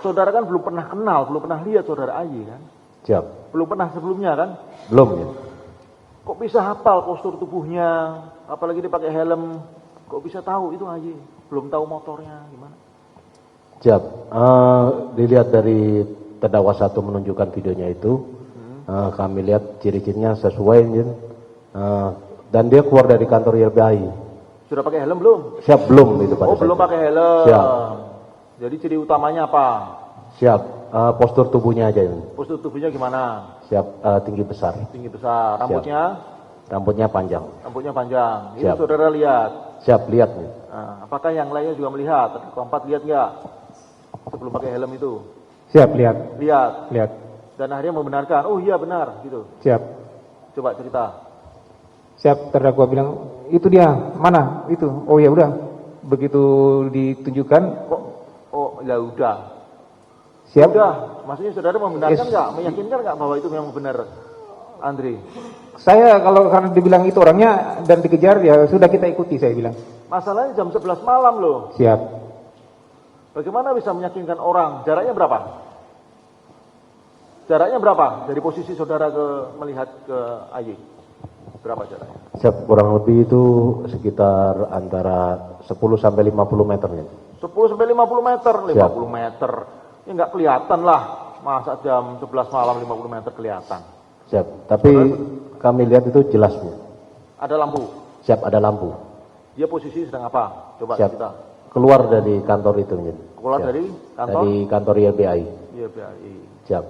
saudara kan belum pernah kenal, belum pernah lihat saudara AY kan? Siap. Belum pernah sebelumnya kan? Belum ya. Kok bisa hafal postur tubuhnya, apalagi dia pakai helm, kok bisa tahu itu AY? Belum tahu motornya gimana? Siap. Dilihat dari terdakwa satu menunjukkan videonya itu, kami lihat ciri-cirinya sesuai, dan dia keluar dari kantor YLBHI. Sudah pakai helm belum? Siap, belum itu pada Oh, belum saat itu. pakai helm. Siap. Jadi ciri utamanya apa? Siap. Postur tubuhnya aja ini. Postur tubuhnya gimana? Siap. Tinggi besar. Tinggi besar. Rambutnya? Rambutnya panjang. Rambutnya panjang. Ini Siap. saudara lihat. Siap, lihat nih. Nah, apakah yang lainnya juga melihat? Keempat lihat nggak? Sebelum pakai helm itu? Siap, lihat. Lihat. Lihat. Dan akhirnya membenarkan. Oh iya benar, gitu. Siap. Coba cerita. Siap, terdakwa bilang, itu dia, mana? Itu. Oh ya udah. Begitu ditunjukkan, Kok? Oh ya udah. siap. Udah. Maksudnya saudara membenarkan Yes. nggak? Meyakinkan nggak bahwa itu memang benar, Andre? Saya kalau karena dibilang itu orangnya dan dikejar, ya sudah kita ikuti, saya bilang. Masalahnya jam 11 malam loh. Siap. Bagaimana bisa meyakinkan orang? Jaraknya berapa? Jaraknya berapa dari posisi saudara melihat ke AY? Berapa jaraknya? Siap, kurang lebih itu sekitar antara 10 sampai 50 meternya. 10 sampai 50 meter, 50 Siap. meter. Ya nggak kelihatan lah. Masa jam 11 malam 50 meter kelihatan. Siap, tapi kami lihat itu jelasnya. Ada lampu. Siap, ada lampu. Dia posisi sedang apa? Coba Siap. kita. Keluar dari kantor itu. Keluar Siap. dari kantor? Dari kantor YLBHI. Iya, BAI. Siap.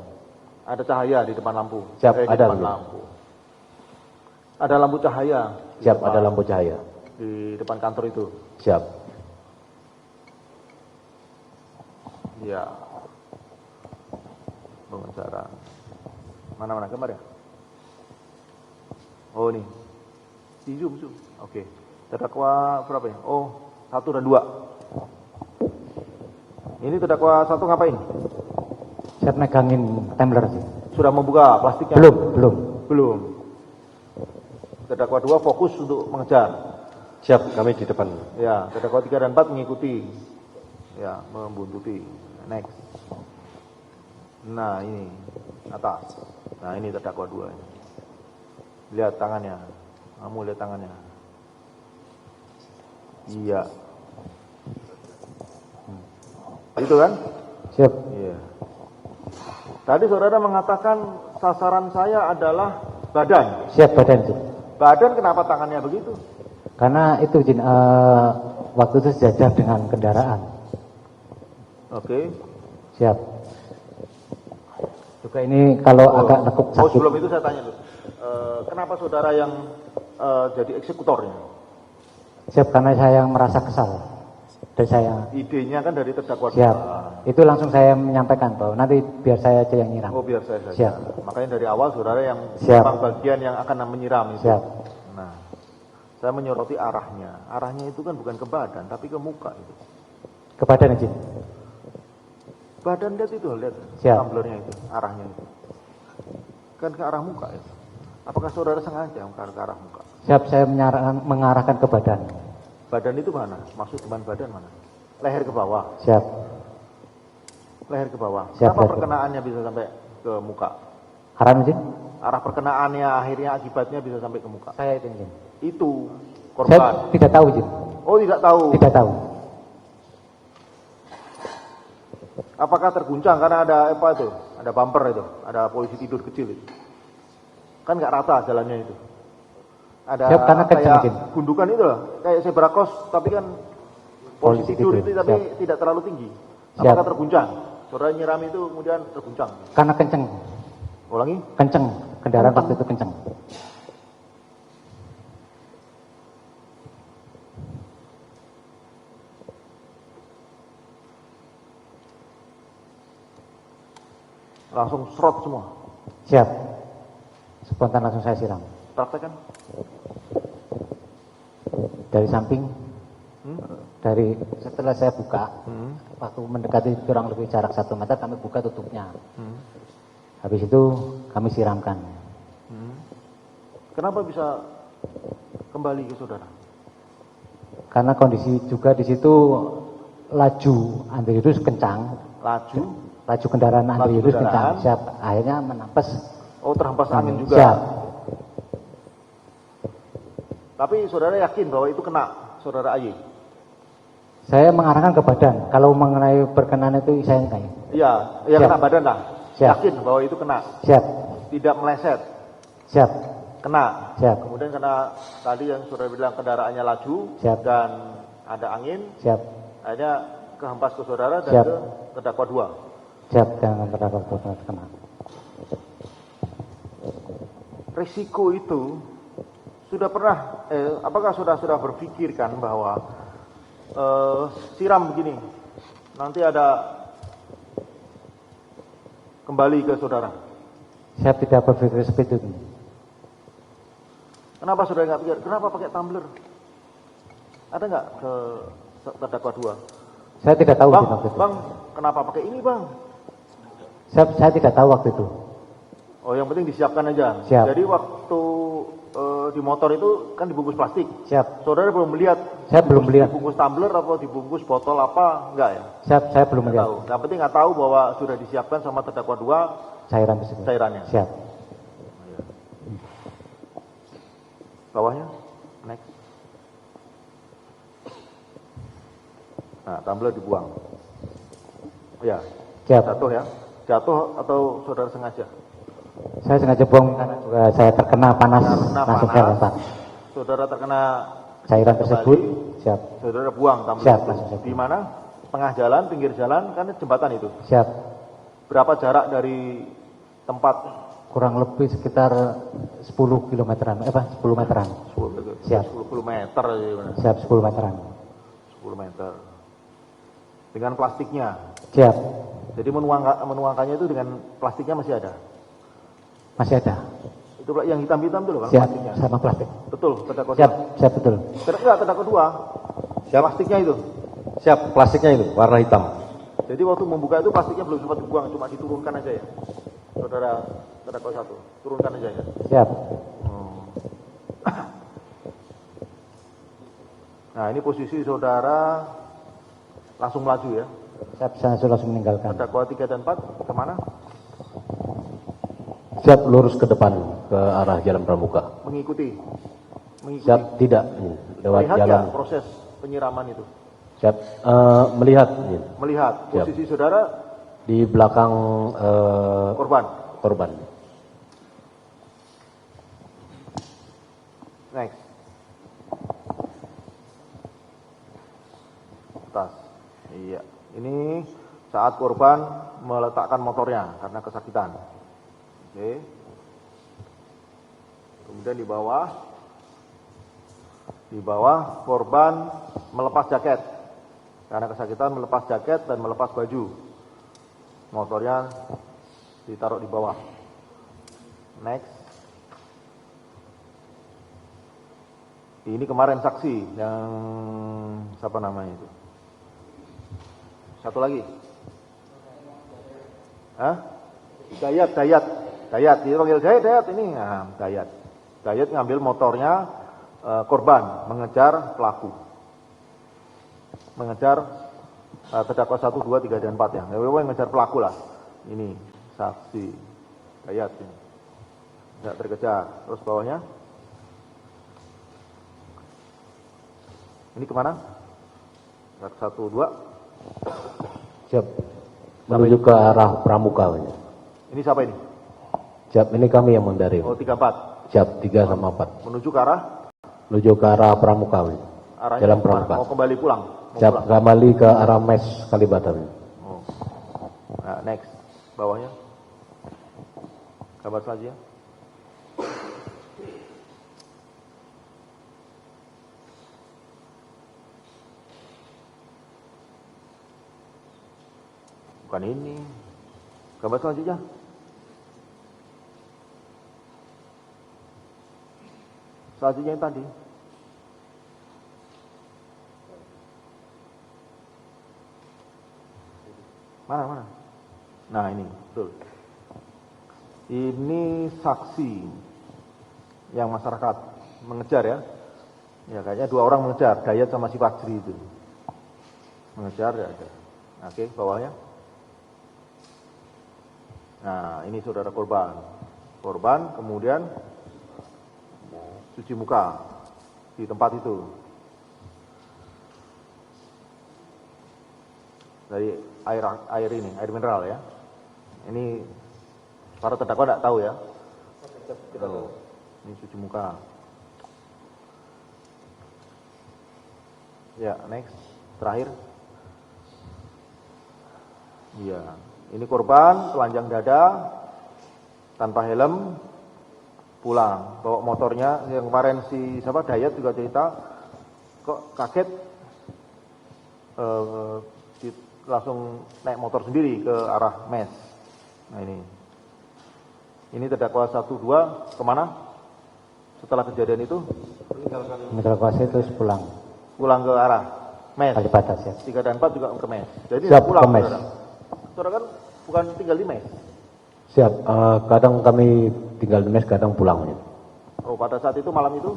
Ada cahaya di depan lampu. Siap, Di ada, depan iya. lampu. Ada lampu cahaya. di Siap, depan- ada lampu cahaya. Di depan kantor itu. Siap. Iya. Wawancara. Mana gambar ya? Oh ini. Di zoom. Oke. Terdakwa berapa ya? Oh, 1 dan 2. Ini terdakwa 1 ngapain? Saya megangin tumbler sih. Sudah membuka plastiknya? Belum. Terdakwa 2 fokus untuk mengejar. Siap, kami di depan. Ya, terdakwa 3 dan 4 mengikuti. Ya, membuntuti. Next. Nah, ini atas. Nah, ini terdakwa 2 ini. Lihat tangannya. Kamu lihat tangannya. Iya. Itu kan? Siap. Iya. Tadi saudara mengatakan sasaran saya adalah badan. Siap, badan sih. Badan kenapa tangannya begitu? Karena itu Jin, waktu itu sejajar dengan kendaraan. Oke. Siap. Juga ini kalau agak nekuk Oh, sakit. sebelum itu saya tanya dulu. Kenapa saudara yang jadi eksekutornya? Siap, karena saya merasa kesal. Dan saya Idenya kan dari terdakwa. siap. Itu langsung saya menyampaikan bahwa nanti biar saya aja yang nyiram. Oh, biar saya saja. Siap. Makanya dari awal saudara yang Siap. memang bagian yang akan menyiram itu. Siap. Nah, saya menyoroti arahnya. Arahnya itu kan bukan ke badan, tapi ke muka itu. Ke badan Jin. Badan lihat itu, lihat Siap. tumblernya itu, arahnya itu. Kan ke arah muka itu. Apakah saudara sengaja ke arah muka? Siap, saya mengarahkan ke badan. Badan itu mana? Maksud teman badan mana? Leher ke bawah. Siap. Leher ke bawah. Siap, Kenapa leher ke- perkenaannya bisa sampai ke muka? Haram Jin? Arah perkenaannya akhirnya akibatnya bisa sampai ke muka. Saya itu Jin. Itu Saya korban. tidak tahu Jin. Oh, tidak tahu. Tidak tahu. Apakah terguncang karena ada apa itu? Ada bumper itu, ada polisi tidur kecil itu. Kan nggak rata jalannya itu. Ada Siap, karena kencang, kayak Jin. gundukan itu loh, kayak zebra cross tapi kan polisi Polisi tidur tidur, itu tapi siap. tidak terlalu tinggi. Siap. Apakah terguncang? Saudara nyiram itu kemudian terguncang. Karena kenceng. Ulangi. Kenceng. Kendaraan waktu itu kenceng. Langsung serot semua. Siap. Spontan langsung saya siram. Praktekkan. Dari samping, dari setelah saya buka, waktu mendekati kurang lebih jarak 1 meter, kami buka tutupnya. Habis itu kami siramkan. Kenapa bisa kembali ke saudara? Karena kondisi juga di situ laju Andrius kencang. Laju kendaraan Andrius kencang. Siap. Akhirnya menampes. Oh, terhempas angin juga. Siap. Tapi saudara yakin bahwa itu kena saudara AY? Saya mengarahkan ke badan. Kalau mengenai berkenan itu saya enggak. Iya, ya kena badan lah. Siap. Yakin bahwa itu kena. Siap. Tidak meleset. Siap. Kena. Siap. Kemudian kena tadi yang saudara bilang kendaraannya laju. Siap. Dan ada angin. Siap. Akhirnya kehempas ke saudara dan Siap. ke terdakwa 2. Siap, jangan terdakwa kena. Risiko itu sudah pernah, apakah sudah berpikirkan bahwa siram begini, nanti ada kembali ke saudara? Saya tidak berpikir seperti itu. Kenapa saudara nggak pikir? Kenapa pakai tumbler? Ada nggak ke terdakwa 2? Saya tidak tahu. Bang, kenapa pakai ini bang? Saya tidak tahu waktu itu. Oh, yang penting disiapkan aja. Siap. Jadi waktu di motor itu kan dibungkus plastik. Siap. Saudara belum melihat? Saya belum melihat. Dibungkus tumbler atau dibungkus botol apa? Enggak ya? Siap, saya belum melihat. Tahu. Yang penting nggak tahu bahwa sudah disiapkan sama terdakwa 2 cairan tersebut. Cairannya. Siap. Bawahnya, next. Nah, tumbler dibuang. Ya. Siap. Jatuh ya? Jatuh atau saudara sengaja? Saya sengaja buang karena juga saya terkena panas. Langsung saya lempar. Saudara terkena cairan tersebut. Siap. Saudara buang tumbler. Siap. Di mana? Tengah jalan, pinggir jalan, kan jembatan itu. Siap. Berapa jarak dari tempat? Kurang lebih sekitar 10 kilometeran. 10 meteran. 10 Siap. 10 meter. Siap, 10 meteran. 10 meter. Dengan plastiknya. Siap. Jadi menuangkannya itu dengan plastiknya masih ada? Masih ada. Itu yang hitam-hitam itu loh kan? Siap, plastiknya. sama plastik. Betul, terdakwa 2. Siap, siap betul. Terdakwa 2. Siap. Plastiknya itu. Siap, plastiknya itu warna hitam. Jadi waktu membuka itu plastiknya belum sempat dibuang, cuma diturunkan aja ya. Saudara terdakwa 1, turunkan aja ya. Siap. Nah, ini posisi saudara langsung melaju ya. Siap, saya sudah langsung meninggalkan. Terdakwa 3 dan 4 kemana? Siap, lurus ke depan ke arah Jalan Pramuka. Mengikuti. Siap, tidak lewat Melihat jalan. ya proses penyiraman itu. Siap, melihat. Melihat posisi saudara Di belakang korban. Next. Atas. Iya. Ini saat korban meletakkan motornya karena kesakitan. Oke. Kemudian di bawah korban melepas jaket. Karena kesakitan melepas jaket dan melepas baju. Motornya ditaruh di bawah. Next. Ini kemarin saksi yang siapa namanya itu? Satu lagi. Hah? Dayat. Dia panggil Dayat ini. Nah, Dayat ngambil motornya korban mengejar pelaku. Mengejar terdakwa 1, 2, 3 dan 4 ya. Yang mengejar pelaku lah. Ini saksi Dayat ini. Tidak terkejar. Terus bawahnya. Ini kemana? 1, 2. Siap, menuju ke arah Pramuka. Ini siapa ini? Siap, ini kami yang mengendari. Oh, 3, 4. Siap, 3 sama 4. Menuju ke arah? Menuju ke arah Pramuka. Arahnya Jalan kemana? Pramuka. Mau kembali pulang? Siap, kembali ke arah Mes Kalibata. Oh. Nah, next. Bawahnya. Gambar selanjutnya. Bukan ini. Gambar selanjutnya. Selanjutnya yang tadi. Mana? Nah, ini, betul. Ini saksi yang masyarakat mengejar ya. Ya, kayaknya 2 orang mengejar, Dayat sama si Fajri itu. Mengejar tidak ada. Oke, bawahnya. Nah, ini saudara korban. Korban kemudian cuci muka di tempat itu. Dari air ini, air mineral ya. Ini para terdakwa tidak tahu ya. Oh, ini cuci muka. Ya, next. Terakhir. Iya, ini korban telanjang dada, tanpa helm, pulang, bawa motornya. Yang kemarin si siapa Dayat juga cerita, kok kaget, langsung naik motor sendiri ke arah mes. Nah ini terdakwa 1-2 kemana? Setelah kejadian itu? Meninggal kuasa itu pulang. Pulang ke arah mes. Kalibata, siap. 3 dan 4 juga ke mes. Jadi Siap, pulang ke mes. saudara. Saudara kan bukan tinggal di mes. Siap, kadang kami tinggal di mes, kadang pulang. Oh, pada saat itu malam itu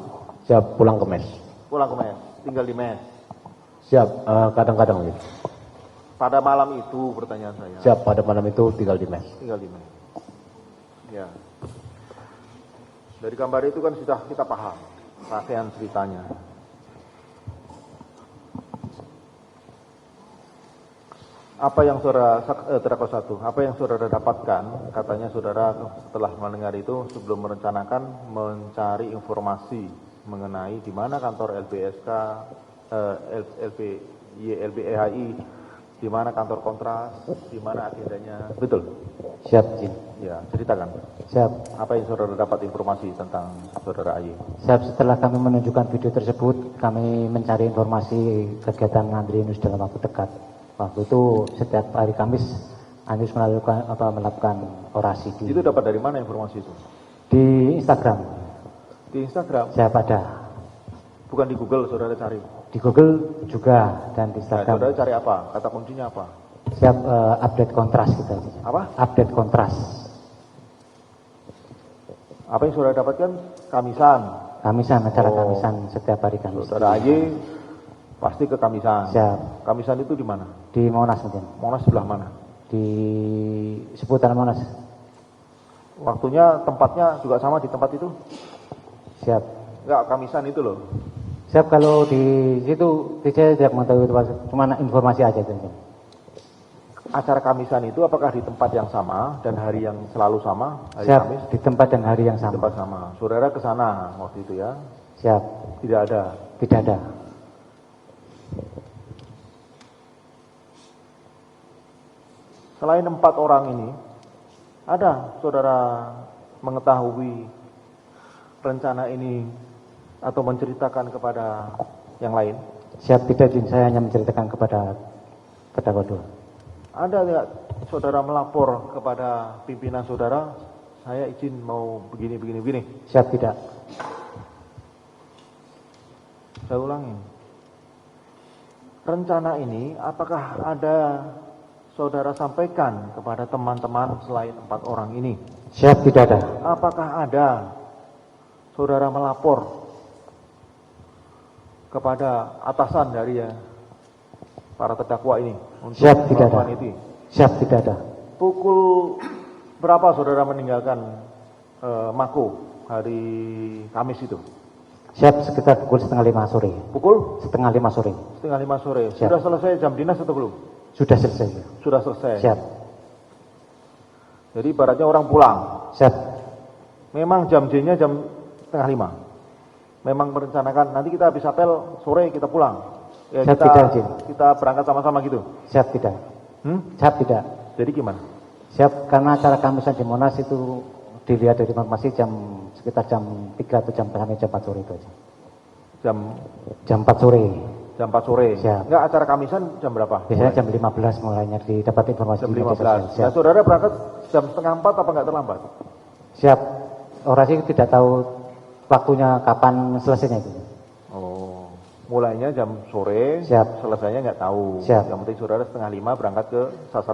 Siap, pulang ke mes. pulang ke mes, tinggal di mes. Siap, kadang-kadang. Pada malam itu pertanyaan saya. Siap, pada malam itu tinggal di mes. Tinggal di mes. Ya. Dari gambar itu kan sudah kita paham rangkaian ceritanya. Apa yang saudara terdakwa 1, apa yang saudara dapatkan? Katanya saudara setelah mendengar itu sebelum merencanakan mencari informasi mengenai di mana kantor LBSK, YLBHI, di mana kantor kontras, di mana agendanya. Betul? Siap, Jin. Ya, ceritakan. Siap. Apa yang saudara dapat informasi tentang saudara AY? Siap, setelah kami menunjukkan video tersebut, kami mencari informasi kegiatan Andrinus dalam waktu dekat. Waktu itu setiap hari Kamis, Andrinus melakukan orasi di... Itu dapat dari mana informasi itu? Di Instagram. Di Instagram? Siap, ada. Bukan di Google saudara cari? Di Google juga, dan di Nah, Instagram. saudara cari apa? Kata kuncinya apa? Siap, update kontras kita. Apa? Update kontras. Apa yang saudara dapatkan? Kamisan. Kamisan, acara Oh. Kamisan setiap hari Kamis. Saudara AY pasti ke Kamisan. Siap. Kamisan itu di mana? Di Monas mungkin. Monas sebelah mana? Di seputaran Monas. Waktunya, tempatnya juga sama di tempat itu? Siap. Enggak, Kamisan itu loh. Siap, kalau di situ saya tidak mengetahui itu, cuma informasi aja itu. Acara Kamisan itu apakah di tempat yang sama dan hari yang selalu sama? Hari Siap, Kamis? di tempat dan hari yang Di sama. tempat sama. Saudara ke sana waktu itu ya? Siap, Tidak ada. tidak ada. Selain 4 orang ini, ada saudara mengetahui rencana ini atau menceritakan kepada yang lain? Siap, tidak, Jin. Saya hanya menceritakan kepada terdakwa 2. Ada tidak saudara melapor kepada pimpinan saudara, saya izin mau begini. Siap, tidak. Saya ulangi. Rencana ini apakah ada saudara sampaikan kepada teman-teman selain 4 orang ini? Siap, tidak ada. Apakah ada saudara melapor kepada atasan dari para terdakwa ini untuk Siap, tidak ada. melakukan itu? Siap, tidak ada. Pukul berapa saudara meninggalkan Mako hari Kamis itu? Siap, sekitar pukul 4:30 sore. Pukul 4:30 sore. 4:30 sore. Siap. Sudah selesai jam dinas atau belum? Sudah selesai. Sudah selesai. Siap. Jadi ibaratnya orang pulang. Siap. Memang jam J-nya jam 4:30. Memang merencanakan nanti kita habis apel sore kita pulang. Ya, Siap, tidak, Jin. kita berangkat sama-sama gitu. Siap, tidak. Siap, tidak. Jadi gimana? Siap, karena acara Kamisan di Monas itu dilihat dari informasi sekitar jam 3 atau sampai jam 4 sore itu aja. Jam 4 sore. Jam 4 sore. Siap. Enggak, acara Kamisan jam berapa? Biasanya jam 15 mulainya didapat informasi. Jam di media 15. sosial. Nah, Siap. saudara berangkat jam 3:30 apa enggak terlambat? Siap. Orasi tidak tahu waktunya kapan selesainya itu. Oh, mulainya jam sore, Siap. selesainya enggak tahu. Siap. Yang penting saudara 4:30 berangkat ke sasaran